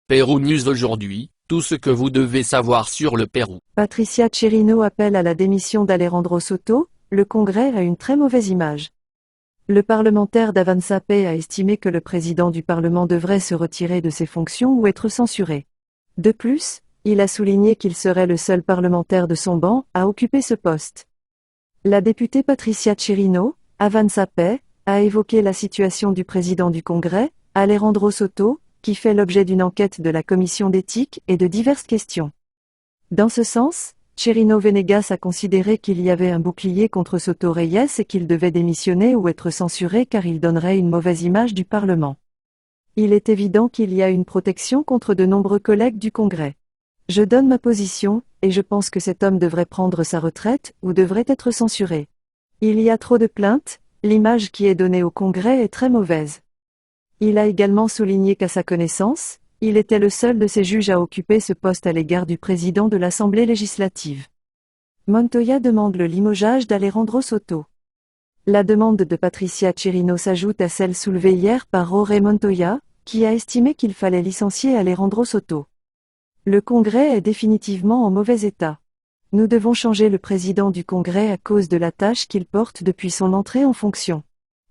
Pérou News aujourd'hui, tout ce que vous devez savoir sur le Pérou. Patricia Chirino appelle à la démission d'Alejandro Soto, le Congrès a une très mauvaise image. Le parlementaire d'Avanza Pay a estimé que le président du Parlement devrait se retirer de ses fonctions ou être censuré. De plus, il a souligné qu'il serait le seul parlementaire de son banc à occuper ce poste. La députée Patricia Chirino, Avanza Pay, a évoqué la situation du président du Congrès, Alejandro Soto, qui fait l'objet d'une enquête de la commission d'éthique et de diverses questions. Dans ce sens, Chirino Venegas a considéré qu'il y avait un bouclier contre Soto Reyes et qu'il devait démissionner ou être censuré car il donnerait une mauvaise image du Parlement. Il est évident qu'il y a une protection contre de nombreux collègues du Congrès. Je donne ma position, et je pense que cet homme devrait prendre sa retraite ou devrait être censuré. Il y a trop de plaintes, l'image qui est donnée au Congrès est très mauvaise. Il a également souligné qu'à sa connaissance, il était le seul de ces juges à occuper ce poste à l'égard du président de l'Assemblée législative. Montoya demande le limogeage d'Alejandro Soto. La demande de Patricia Chirino s'ajoute à celle soulevée hier par Jorge Montoya, qui a estimé qu'il fallait licencier Alejandro Soto. Le Congrès est définitivement en mauvais état. Nous devons changer le président du Congrès à cause de la tâche qu'il porte depuis son entrée en fonction.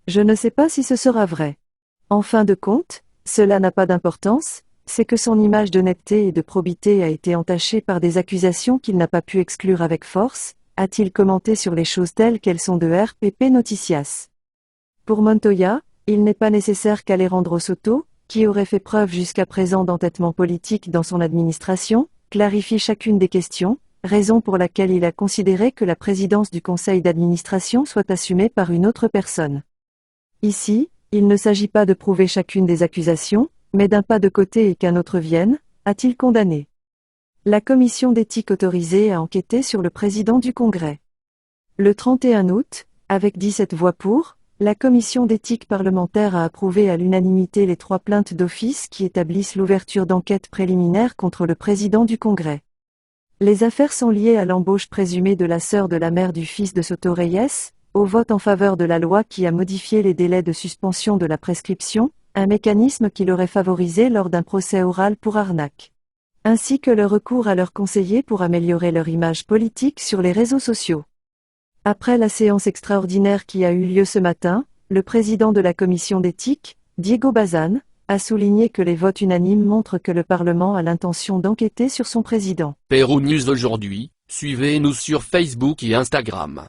Je ne sais pas si ce sera vrai. En fin de compte, cela n'a pas d'importance, c'est que son image d'honnêteté et de probité a été entachée par des accusations qu'il n'a pas pu exclure avec force, a-t-il commenté sur les choses telles qu'elles sont de RPP Noticias. Pour Montoya, il n'est pas nécessaire qu'Alejandro Soto, qui aurait fait preuve jusqu'à présent d'entêtement politique dans son administration, clarifie chacune des questions, raison pour laquelle il a considéré que la présidence du conseil d'administration soit assumée par une autre personne. Ici, il ne s'agit pas de prouver chacune des accusations, mais d'un pas de côté et qu'un autre vienne, a-t-il condamné. La commission d'éthique autorisée a enquêté sur le président du Congrès. Le 31 août, avec 17 voix pour, la commission d'éthique parlementaire a approuvé à l'unanimité les 3 plaintes d'office qui établissent l'ouverture d'enquêtes préliminaires contre le président du Congrès. Les affaires sont liées à l'embauche présumée de la sœur de la mère du fils de Soto Reyes, au vote en faveur de la loi qui a modifié les délais de suspension de la prescription, un mécanisme qui l'aurait favorisé lors d'un procès oral pour arnaque. Ainsi que le recours à leurs conseillers pour améliorer leur image politique sur les réseaux sociaux. Après la séance extraordinaire qui a eu lieu ce matin, le président de la commission d'éthique, Diego Bazán, a souligné que les votes unanimes montrent que le Parlement a l'intention d'enquêter sur son président. Pérou News aujourd'hui, suivez-nous sur Facebook et Instagram.